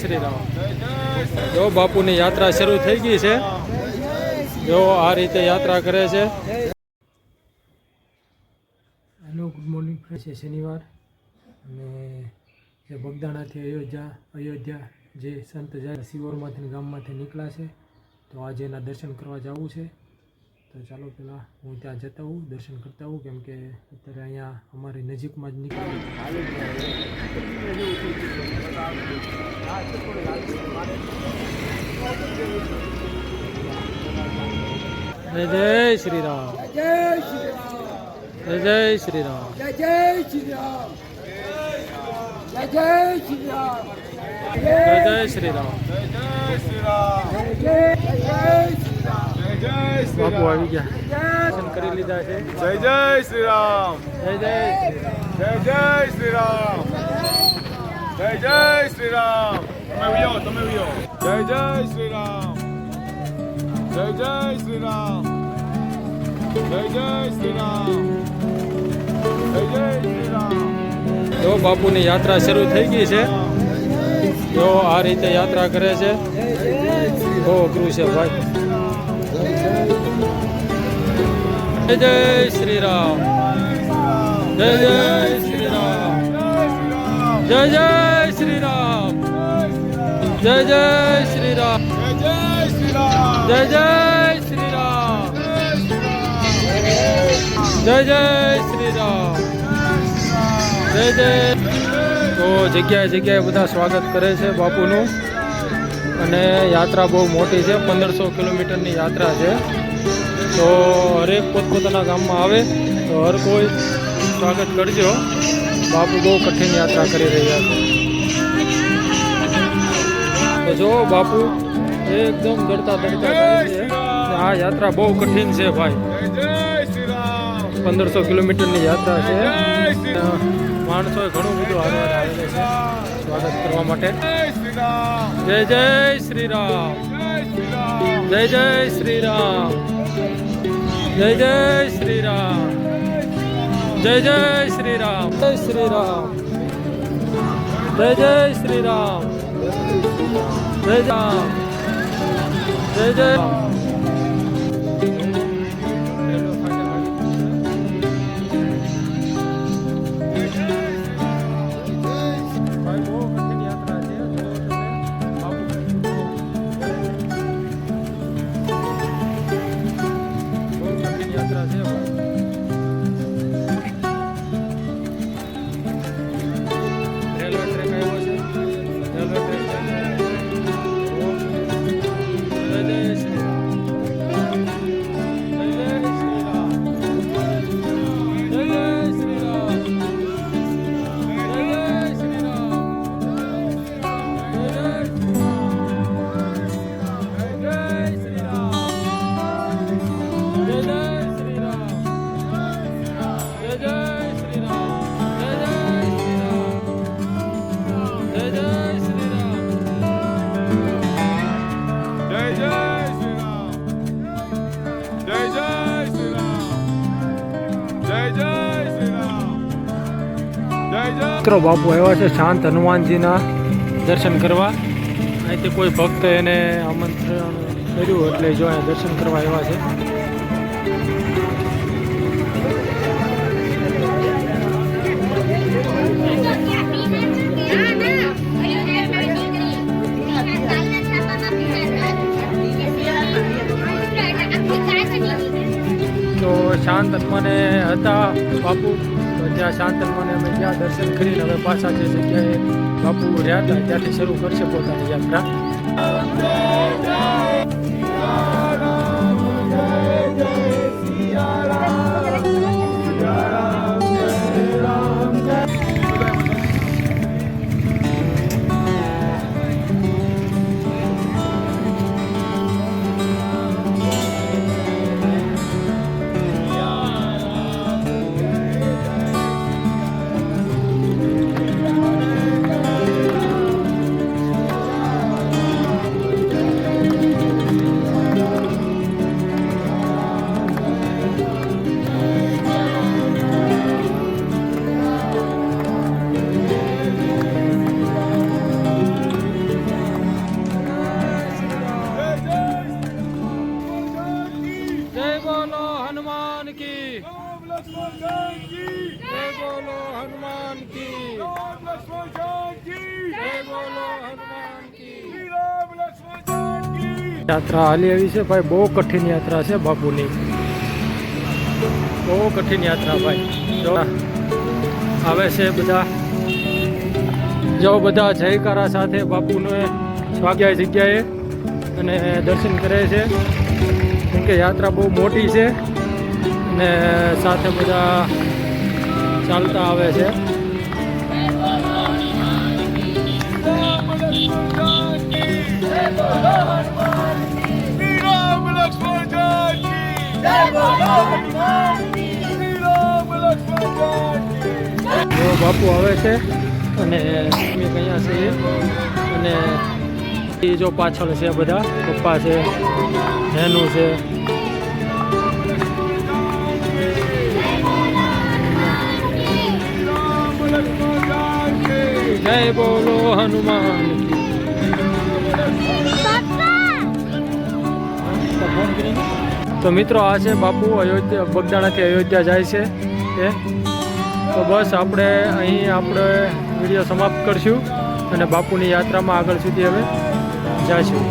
શ્રી રામ। જો બાપુની યાત્રા શરૂ થઈ ગઈ છે। જો આ રીતે યાત્રા કરે છે। Hello, good morning friend. છે શનિવાર અને જે બગદાણાથી અયોધ્યા જે સંત જાય સિહોરમાંથી ગામમાંથી નીકળ્યા છે, તો આજે એના દર્શન કરવા જવું છે। તો ચાલો પહેલાં હું ત્યાં જતા હું દર્શન કરતા હું, કેમ કે અત્યારે અહીંયા અમારી નજીકમાં જ નીકળ્યું। જય શ્રી રામ, જય શ્રી રામ, જય શ્રી રામ, જય શ્રી રામ, જય શ્રી રામ, જય શ્રી રામ, બાપુ આવી ગયા, દર્શન કરી લીધા છે। જય જય શ્રી રામ, જય જય જય જય શ્રી રામ, જય જય શ્રી રામ। તમે વિયો જય જય શ્રી રામ, જય જય શ્રી રામ, જય જય શ્રી રામ, જય જય શ્રી રામ। જો બાપુની યાત્રા શરૂ થઈ ગઈ છે। જો આ રીતે યાત્રા કરે છે। બહુ અઘરું છે ભાઈ। જય જય શ્રી રામ, જય જય શ્રી રામ, જય જય શ્રી રામ, જય જય શ્રી રામ, જય જય શ્રી રામ, જય જય શ્રી રામ, જય જય। તો જગ્યાએ જગ્યાએ બધા સ્વાગત કરે છે બાપુનું, અને યાત્રા બહુ મોટી છે। 1500 કિલોમીટરની યાત્રા છે। તો હરેક પોતપોતાના ગામમાં આવે તો હર કોઈ સ્વાગત કરજો। બાપુ બહુ કઠિન યાત્રા કરી રહ્યા છે। તો જો બાપુ એકદમ દડતા દડતા જાય છે। આ યાત્રા બહુ કઠિન છે ભાઈ। 1500 કિલોમીટરની યાત્રા છે। માણસોએ ઘણું બધું હારવાર આવેલું છે સ્વાગત કરવા માટે। જય જય શ્રી રામ, જય જય શ્રી રામ, જય જય શ્રી રામ, જય જય શ્રી રામ, જય શ્રી રામ, જય જય શ્રી રામ, જય રામ, જય જય। મિત્રો બાપુ આવ્યા છે શાંત હનુમાનજીના દર્શન કરવા। અહીંથી કોઈ ભક્ત એને આમંત્રણ કર્યું એટલે જો અહીંયા દર્શન કરવા આવ્યા છે। તો શાંત હનુમાને હતા બાપુ, ત્યાં શાંત હનુમાને અમે ત્યાં દર્શન કરીને હવે પાછા જે જગ્યાએ બાપુ રહ્યા હતા ત્યાંથી શરૂ કરશે પોતાની યાત્રા। हनुमान की राम लक्ष्मण जानकी जय बोलो हनुमान की राम लक्ष्मण जानकी जय बोलो हनुमान की श्री राम लक्ष्मण जानकी યાત્રા હાલી આવી છે ભાઈ, બહુ કઠિન યાત્રા છે બાપુની, બહુ કઠિન યાત્રા ભાઈ. જો આવે છે બધા, જો બધા જયકારા સાથે બાપુને સ્વાગત જગ્યાએ અને દર્શન કરે છે, કેમ કે યાત્રા બહુ મોટી છે અને સાથે બધા ચાલતા આવે છે. राम लक्ष्मण जानकी जय बोलो हनुमान श्री राम लक्ष्मण जानकी जय बोलो हनुमान श्री राम लक्ष्मण जानकी જો બાપુ આવે છે અને અમે કયા છીએ અને એ જો પાછળ છે બધા પપ્પા છે, હેનું છે. राम लक्ष्मण जानकी જય બોલો હનુમાન તો મિત્રો આ છે બાપુ અયોધ્યા, બગદાણાથી અયોધ્યા જાય છે એ. તો બસ આપણે અહીં આપણે વિડીયો સમાપ્ત કરશું અને બાપુની યાત્રામાં આગળ સુધી હવે જઈશું.